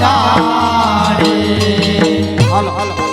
પધારે હાલો હાલો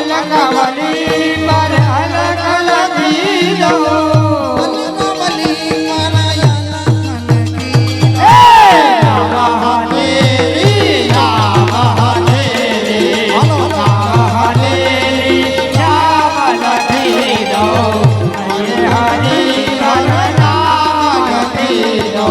અલકાવલી પર અલગ અલગ ગીતો અલકાવલી મારા અલગ મહાદેવી મહાદેવી મહાદેવી નામ લખી દો હરી હર નામ લખી દો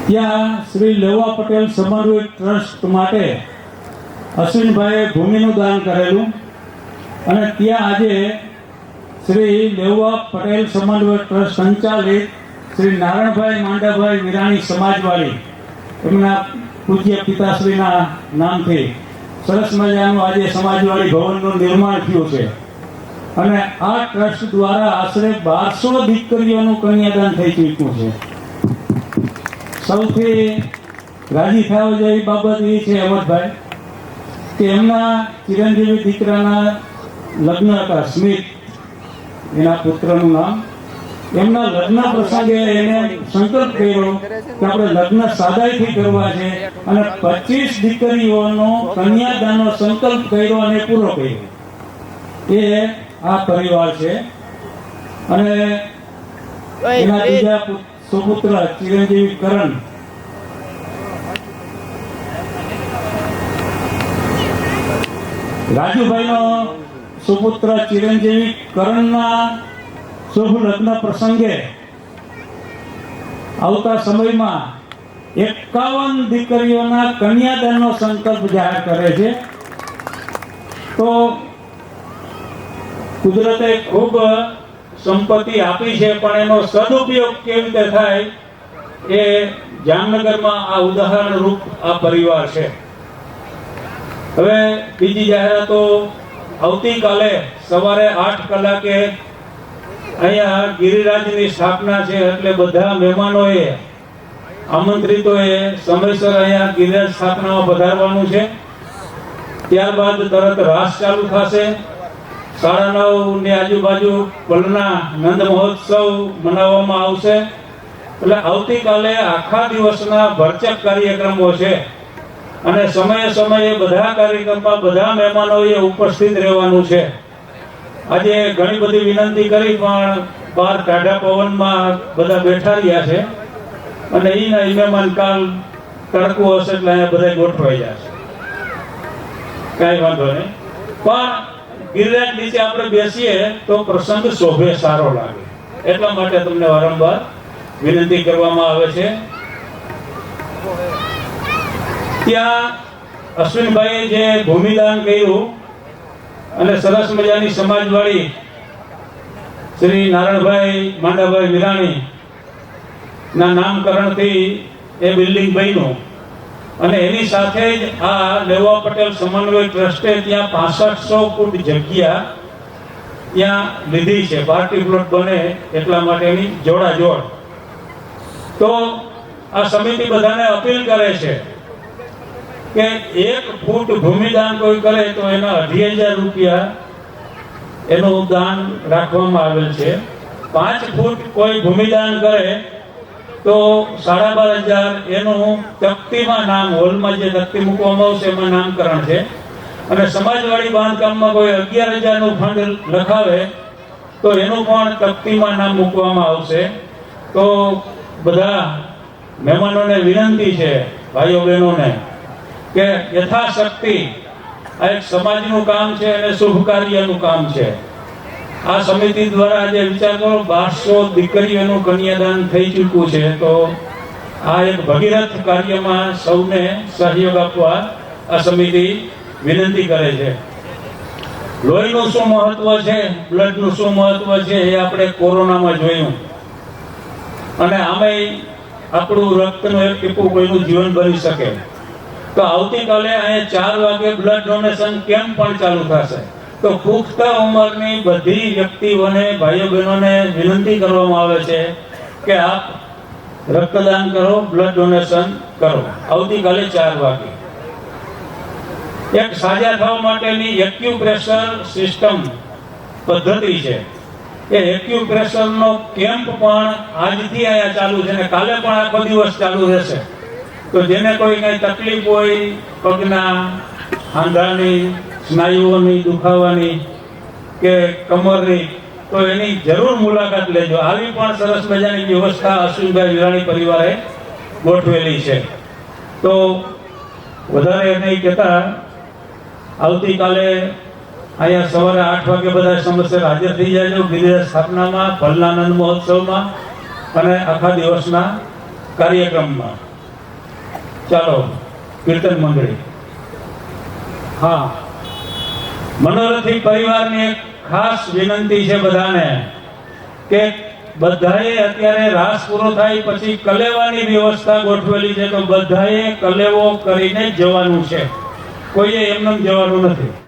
ત્યાં શ્રી લેવા પટેલ સમન્વય ટ્રસ્ટ માટે અશ્વિનભાઈએ ભૂમિનું દાન કરેલું અને ત્યાં આજે શ્રી લેવા પટેલ સમન્વય ટ્રસ્ટ સંચાલિત શ્રી નારાયણભાઈ માંડાભાઈ વિરાણી સમાજવાડી એમના પૂજ્ય પિતાશ્રીના નામથી સરસ મજાનું આજે સમાજવાડી ભવનનું નિર્માણ થયું છે અને આ ટ્રસ્ટ દ્વારા આશરે 1200 દીકરીઓનું કન્યાદાન થઈ ચૂક્યું છે. સૌથી રાજી થવા જેવી બાબત એ છે અમરભાઈ કે એમના ચિરંજીવી દીકરાના લગ્ન હતા, સ્મિત એના પુત્રનું નામ. એમના લગ્ન પ્રસંગે એને સંકલ્પ કર્યો કે આપણે લગ્ન સાદાઈથી કરવા છે અને 25 દીકરીઓનો કન્યાદાનનો સંકલ્પ કર્યો અને પૂરો કર્યો. એ આ પરિવાર છે અને એના બીજા સુપુત્ર ચિરંજીવી કરણ રાજુભાઈનો સુપુત્ર ચિરંજીવી કરણના શુભ લગ્ન પ્રસંગે આવતા સમયમાં 51 દીકરીઓના કન્યાદાનનો સંકલ્પ જાહેર કરે છે. તો કુદરતે ખૂબ સંપત્તિ આપી છે પણ એનો સદુપયોગ કેવી રીતે થાય એ જામનગરમાં આ ઉદાહરણ રૂપ આ પરિવાર છે. હવે બીજી જાહેરાતો આવતીકાલે સવારે 8 કલાકે અહીંયા ગિરિરાજની સ્થાપના છે એટલે બધા મહેમાનોએ આમંત્રિતોએ સમયસર અહીંયા ગિરિરાજ સ્થાપનામાં પધારવાનું છે. ત્યારબાદ તરત રાસ ચાલુ થશે. 9:30 ની આજુબાજુ પલના નંદ મહોત્સવ મનાવવામાં આવશે. એટલે આવતીકાલે આખા દિવસના ભરચક કાર્યક્રમો છે અને સમયે સમયે બધા કાર્યક્રમમાં બધા મહેમાનોએ ઉપસ્થિત રહેવાનું છે. આજે ઘણી બધી વિનંતી કરી પણ બહાર ટાઢા પવનમાં બધા બેઠા રહ્યા છે અને એના મહેમાન કાલ તડકો હશે એટલે અહીંયા બધા ગોઠવાઈ જશે. કાંઈ વાંધો નહીં, પણ ગિરિરાજ નીચે આપણે બેસીએ તો પ્રસંગ શોભે, સારો લાગે એટલા માટે તમને વારંવાર વિનંતી કરવામાં આવે છે. ત્યાં અશ્વિનભાઈએ જે ભૂમિદાન કર્યું અને સરસ મજાની સમાજવાડી શ્રી નારાયણભાઈ માંડાભાઈ વિરાણી ના નામકરણથી એ બિલ્ડિંગ બન્યું અને એની સાથે જ આ લેવા પટેલ સમન્વય ટ્રસ્ટે ત્યાં 6500 ફૂટ જગ્યા ત્યાં લીધી છે. પાર્ટી પ્લોટ બને એટલા માટેની જોડાજોડ. તો આ સમિતિ બધાને અપીલ કરે છે કે 1 ફૂટ ભૂમિદાન કોઈ કરે તો એના 2,500 રૂપિયા એનું દાન રાખવામાં આવેલ છે. 5 ફૂટ કોઈ ભૂમિદાન કરે તો 12,500 એનું તકતીમાં નામ, હોલમાં જે તકતી મૂકવામાં આવશે એમાં નામકરણ છે. અને સમાજવાડી બાંધકામમાં કોઈ 11,000 નું ફંડ લખાવે તો એનું પણ તકતીમાં નામ મૂકવામાં આવશે. તો બધા મહેમાનોને વિનંતી છે, ભાઈઓ બહેનોને, કે યથાશક્તિ આ એક સમાજનું કામ છે અને શુભ કાર્યનું કામ છે. આ સમિતિ દ્વારા જે વિચાર કરો 1200 દીકરીઓનું કન્યાદાન થઈ ચૂક્યું છે. તો આ એક ભગીરથ કાર્યમાં સૌને સહયોગ આપવા આ સમિતિ વિનંતી કરે છે. લોહીનું શું મહત્વ છે, બ્લડનું શું મહત્વ છે એ આપણે કોરોનામાં જોયું અને આમેય આપણું રક્તનું એક ટીપું કોઈનું જીવન બની શકે. તો આવતીકાલે અહીંયા 4 વાગે બ્લડ ડોનેશન કેમ્પ પણ ચાલુ થશે. તો પુખ્ત ઉંમરની બધી વ્યક્તિઓને, ભાઈઓ બહેનોને વિનંતી કરવામાં આવે છે કે આપ રક્તદાન કરો, બ્લડ ડોનેશન કરો. આવતીકાલે 4 વાગે એક સાજા થવા માટેની એક્યુપ્રેશર સિસ્ટમ પદ્ધતિ છે. એ એક્યુપ્રેશરનો કેમ્પ પણ આજથી અહીંયા ચાલુ છે અને કાલે પણ આખો દિવસ ચાલુ રહેશે. તો જેને કોઈ કઈ તકલીફ હોય, પગના, હાંધાની, સ્નાયુઓની દુખાવાની કે કમરની, તો એની જરૂર મુલાકાત લેજો. આવી પણ સરસ મજાની વ્યવસ્થા અશ્વિનભાઈ વિરાણી પરિવારે ગોઠવેલી છે. તો વધારે નહીં કહેતા આવતીકાલે અહીંયા સવારે 8 વાગે બધા સમયસર હાજર થઈ જાજો ગિરિરાજ સ્થાપનામાં, ભલનાનંદ મહોત્સવમાં. અને આખા દિવસના કાર્યક્રમમાં. ચાલો કીર્તન મંડળી. હા, મનોરથી પરિવારની એક ખાસ વિનંતી છે બધાને કે બધાએ અત્યારે રાસ પૂરો થાય પછી કલેવાની વ્યવસ્થા ગોઠવેલી છે, તો બધાએ કલેવો કરીને જ જવાનું છે, કોઈએ એમને જવાનું નથી.